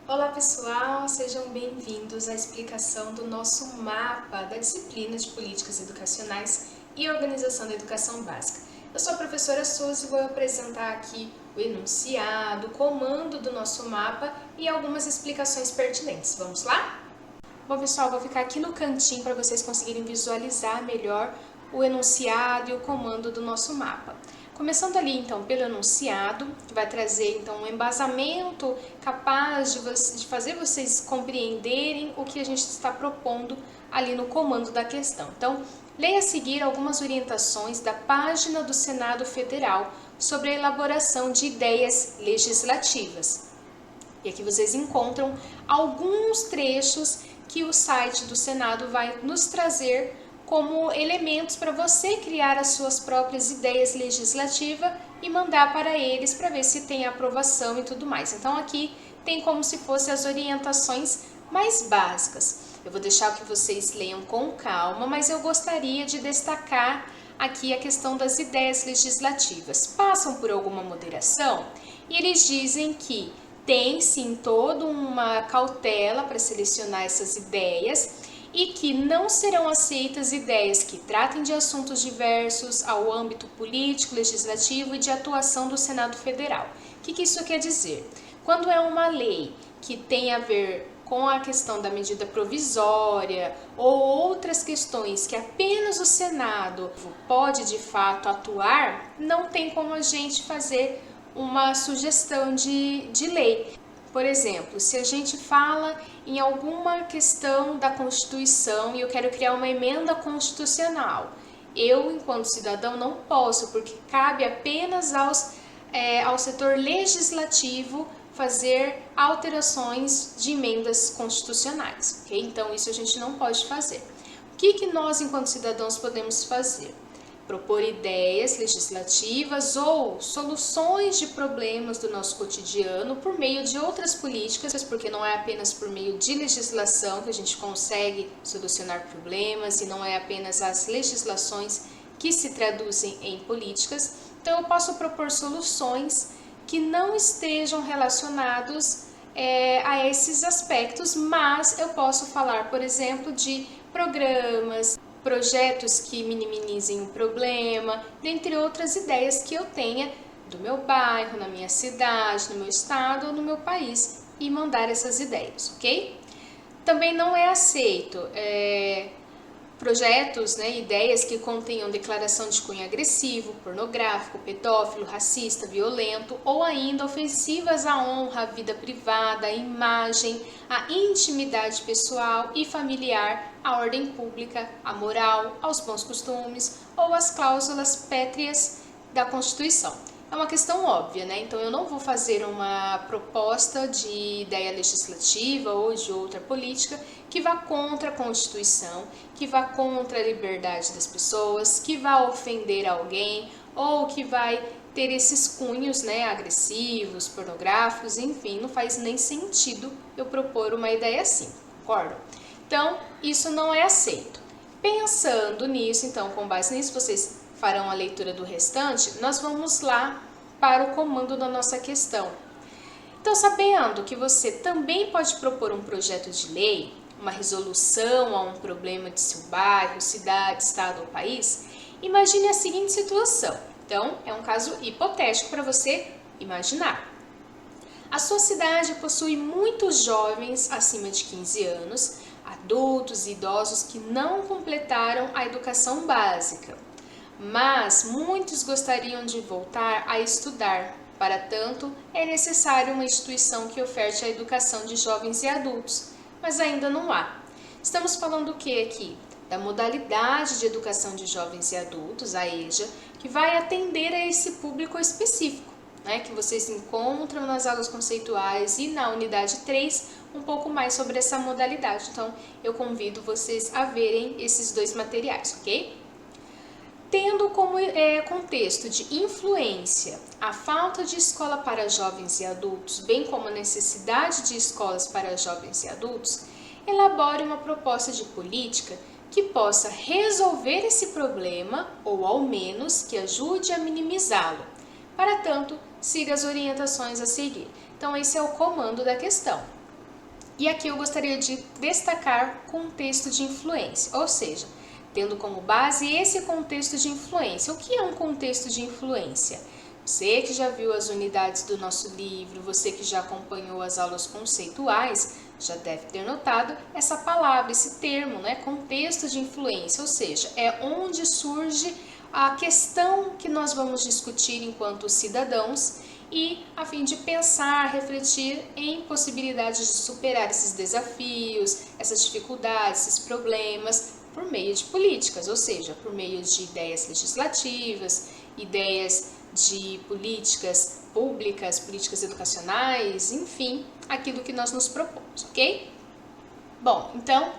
Olá pessoal, sejam bem-vindos à explicação do nosso mapa da disciplina de Políticas Educacionais e Organização da Educação Básica. Eu sou a professora Suzy e vou apresentar aqui o enunciado, o comando do nosso mapa e algumas explicações pertinentes. Vamos lá? Bom pessoal, vou ficar aqui no cantinho para vocês conseguirem visualizar melhor o enunciado e o comando do nosso mapa. Começando ali então pelo enunciado, que vai trazer então um embasamento capaz de fazer vocês compreenderem o que a gente está propondo ali no comando da questão. Então, leia a seguir algumas orientações da página do Senado Federal sobre a elaboração de ideias legislativas. E aqui vocês encontram alguns trechos que o site do Senado vai nos trazer como elementos para você criar as suas próprias ideias legislativas e mandar para eles para ver se tem aprovação e tudo mais. Então aqui tem como se fossem as orientações mais básicas. Eu vou deixar que vocês leiam com calma, mas eu gostaria de destacar aqui a questão das ideias legislativas. Passam por alguma moderação e eles dizem que tem sim toda uma cautela para selecionar essas ideias e que não serão aceitas ideias que tratem de assuntos diversos ao âmbito político, legislativo e de atuação do Senado Federal. O que isso quer dizer? Quando é uma lei que tem a ver com a questão da medida provisória ou outras questões que apenas o Senado pode de fato atuar, não tem como a gente fazer uma sugestão de lei. Por exemplo, se a gente fala em alguma questão da Constituição e eu quero criar uma emenda constitucional, eu, enquanto cidadão, não posso, porque cabe apenas ao setor legislativo fazer alterações de emendas constitucionais, ok? Então, isso a gente não pode fazer. O que nós, enquanto cidadãos, podemos fazer? Propor ideias legislativas ou soluções de problemas do nosso cotidiano por meio de outras políticas, porque não é apenas por meio de legislação que a gente consegue solucionar problemas e não é apenas as legislações que se traduzem em políticas. Então eu posso propor soluções que não estejam relacionados a esses aspectos, mas eu posso falar, por exemplo, de programas, projetos que minimizem o problema, dentre outras ideias que eu tenha do meu bairro, na minha cidade, no meu estado ou no meu país e mandar essas ideias, ok? Também não é aceito projetos, ideias que contenham declaração de cunho agressivo, pornográfico, pedófilo, racista, violento ou ainda ofensivas à honra, à vida privada, à imagem, à intimidade pessoal e familiar, à ordem pública, à moral, aos bons costumes ou às cláusulas pétreas da Constituição. É uma questão óbvia, Então eu não vou fazer uma proposta de ideia legislativa ou de outra política que vá contra a Constituição, que vá contra a liberdade das pessoas, que vá ofender alguém ou que vai ter esses cunhos, agressivos, pornográficos, enfim, não faz nem sentido eu propor uma ideia assim, concordam? Então, isso não é aceito. Pensando nisso, então, com base nisso, vocês farão a leitura do restante, nós vamos lá para o comando da nossa questão. Então, sabendo que você também pode propor um projeto de lei, uma resolução a um problema de seu bairro, cidade, estado ou país, imagine a seguinte situação. Então, é um caso hipotético para você imaginar. A sua cidade possui muitos jovens acima de 15 anos, adultos e idosos que não completaram a educação básica, mas muitos gostariam de voltar a estudar. Para tanto, é necessário uma instituição que oferte a educação de jovens e adultos, mas ainda não há. Estamos falando o que aqui? Da modalidade de educação de jovens e adultos, a EJA, que vai atender a esse público específico, que vocês encontram nas aulas conceituais e na unidade 3, um pouco mais sobre essa modalidade. Então, eu convido vocês a verem esses dois materiais, ok? Tendo como contexto de influência a falta de escola para jovens e adultos, bem como a necessidade de escolas para jovens e adultos, elabore uma proposta de política que possa resolver esse problema ou, ao menos, que ajude a minimizá-lo. Para tanto, siga as orientações a seguir. Então, esse é o comando da questão. E aqui eu gostaria de destacar contexto de influência, ou seja, tendo como base esse contexto de influência. O que é um contexto de influência? Você que já viu as unidades do nosso livro, você que já acompanhou as aulas conceituais, já deve ter notado essa palavra, esse termo, né? Contexto de influência, ou seja, é onde surge a questão que nós vamos discutir enquanto cidadãos e a fim de pensar, refletir em possibilidades de superar esses desafios, essas dificuldades, esses problemas por meio de políticas, ou seja, por meio de ideias legislativas, ideias de políticas públicas, políticas educacionais, enfim, aquilo que nós nos propomos, ok? Bom, então,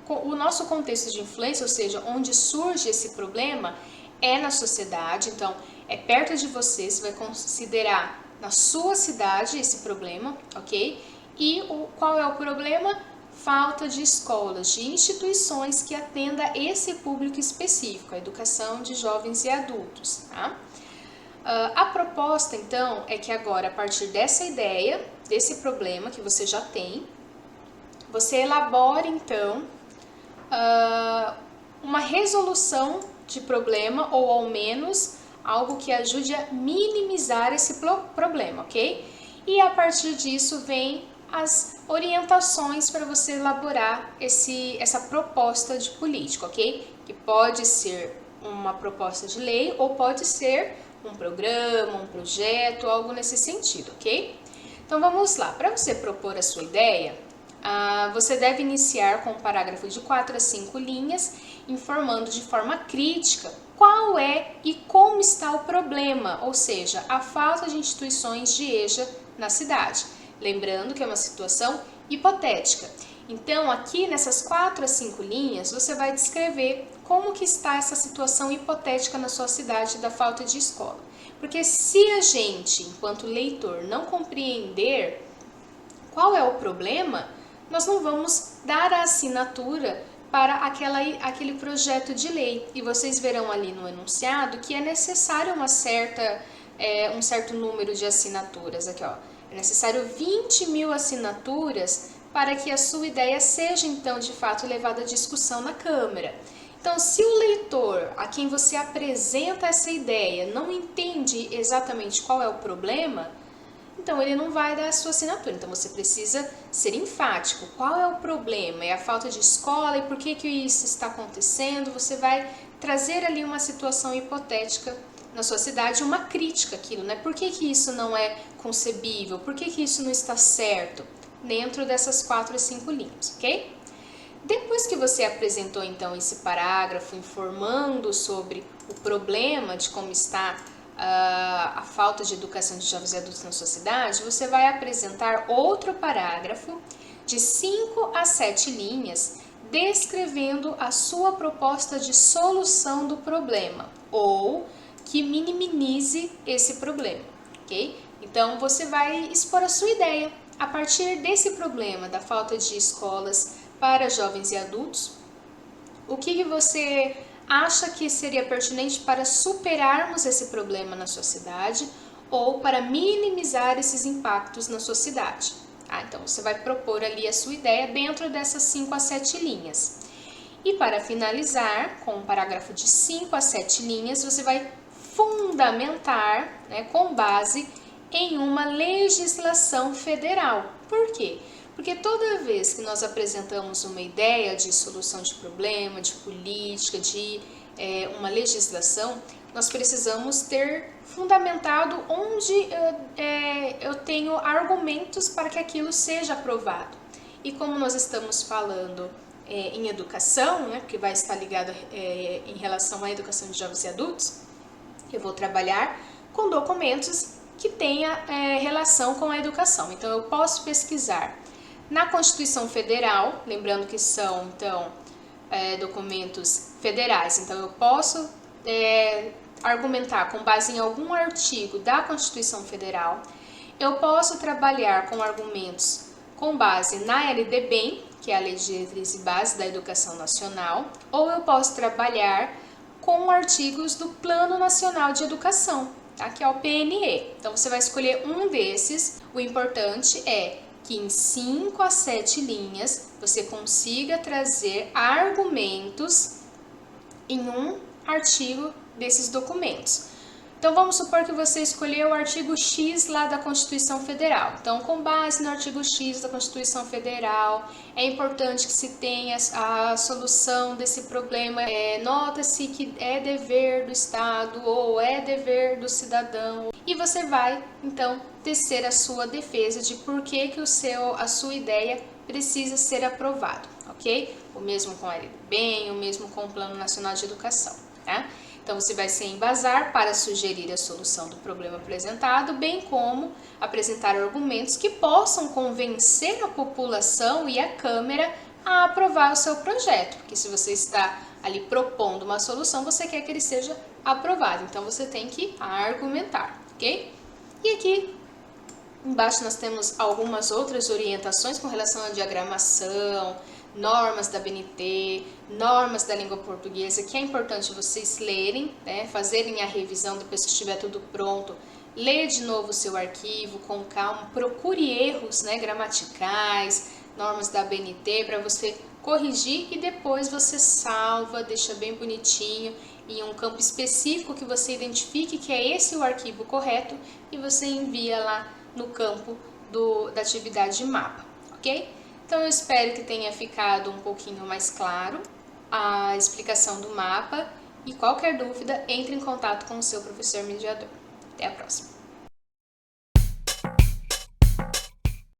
o nosso contexto de influência, ou seja, onde surge esse problema, é na sociedade, então é perto de você, você vai considerar na sua cidade esse problema, ok? E qual é o problema? Falta de escolas, de instituições que atenda esse público específico, a educação de jovens e adultos, tá? A proposta, então, é que agora, a partir dessa ideia, desse problema que você já tem, você elabore, então, uma resolução de problema, ou ao menos algo que ajude a minimizar esse problema, ok? E a partir disso vem as orientações para você elaborar essa proposta de política, ok? Que pode ser uma proposta de lei ou pode ser um programa, um projeto, algo nesse sentido, ok? Então vamos lá, para você propor a sua ideia, você deve iniciar com um parágrafo de 4 a 5 linhas, informando de forma crítica qual é e como está o problema, ou seja, a falta de instituições de EJA na cidade. Lembrando que é uma situação hipotética. Então, aqui nessas 4 a 5 linhas, você vai descrever como que está essa situação hipotética na sua cidade da falta de escola. Porque se a gente, enquanto leitor, não compreender qual é o problema, nós não vamos dar a assinatura para aquele projeto de lei. E vocês verão ali no enunciado que é necessário um certo número de assinaturas. Aqui, ó, é necessário 20.000 assinaturas para que a sua ideia seja, então, de fato, levada à discussão na Câmara. Então, se o leitor a quem você apresenta essa ideia não entende exatamente qual é o problema, então ele não vai dar a sua assinatura. Então você precisa ser enfático. Qual é o problema? É a falta de escola? E por que isso está acontecendo? Você vai trazer ali uma situação hipotética na sua cidade, uma crítica àquilo, né? Por que isso não é concebível? Por que isso não está certo? Dentro dessas 4 a 5 linhas, ok? Depois que você apresentou então esse parágrafo informando sobre o problema de como está a falta de educação de jovens e adultos na sua cidade, você vai apresentar outro parágrafo de 5 a 7 linhas descrevendo a sua proposta de solução do problema ou que minimize esse problema, ok? Então você vai expor a sua ideia a partir desse problema da falta de escolas para jovens e adultos. O que você acha que seria pertinente para superarmos esse problema na sua cidade ou para minimizar esses impactos na sua cidade? Então você vai propor ali a sua ideia dentro dessas 5 a 7 linhas. E para finalizar, com um parágrafo de 5 a 7 linhas, você vai fundamentar, né, com base em uma legislação federal. Por quê? Porque toda vez que nós apresentamos uma ideia de solução de problema, de política, de uma legislação, nós precisamos ter fundamentado onde eu tenho argumentos para que aquilo seja aprovado. E como nós estamos falando em educação, né, que vai estar ligado em relação à educação de jovens e adultos, eu vou trabalhar com documentos que tenha relação com a educação. Então, eu posso pesquisar na Constituição Federal, lembrando que são, então, documentos federais. Então, eu posso argumentar com base em algum artigo da Constituição Federal. Eu posso trabalhar com argumentos com base na LDB, que é a Lei de Diretriz e Base da Educação Nacional, ou eu posso trabalhar com artigos do Plano Nacional de Educação, tá? Que é o PNE. Então, você vai escolher um desses. O importante é que em 5 a 7 linhas você consiga trazer argumentos em um artigo desses documentos. Então vamos supor que você escolheu o artigo X lá da Constituição Federal. Então, com base no artigo X da Constituição Federal, é importante que se tenha a solução desse problema. Nota-se que é dever do Estado ou é dever do cidadão. E você vai, então, tecer a sua defesa de por que a sua ideia precisa ser aprovado, ok? O mesmo com a Lei do Bem, o mesmo com o Plano Nacional de Educação, tá? Então, você vai se embasar para sugerir a solução do problema apresentado, bem como apresentar argumentos que possam convencer a população e a Câmara a aprovar o seu projeto, porque se você está ali propondo uma solução, você quer que ele seja aprovado, então você tem que argumentar, ok? E aqui embaixo nós temos algumas outras orientações com relação à diagramação, normas da BNT, normas da língua portuguesa, que é importante vocês lerem, né, fazerem a revisão depois que estiver tudo pronto, ler de novo o seu arquivo com calma, procure erros, né, gramaticais, normas da BNT para você corrigir e depois você salva, deixa bem bonitinho em um campo específico que você identifique que é esse o arquivo correto e você envia lá no campo da atividade de mapa, ok? Então eu espero que tenha ficado um pouquinho mais claro a explicação do mapa e qualquer dúvida, entre em contato com o seu professor mediador. Até a próxima!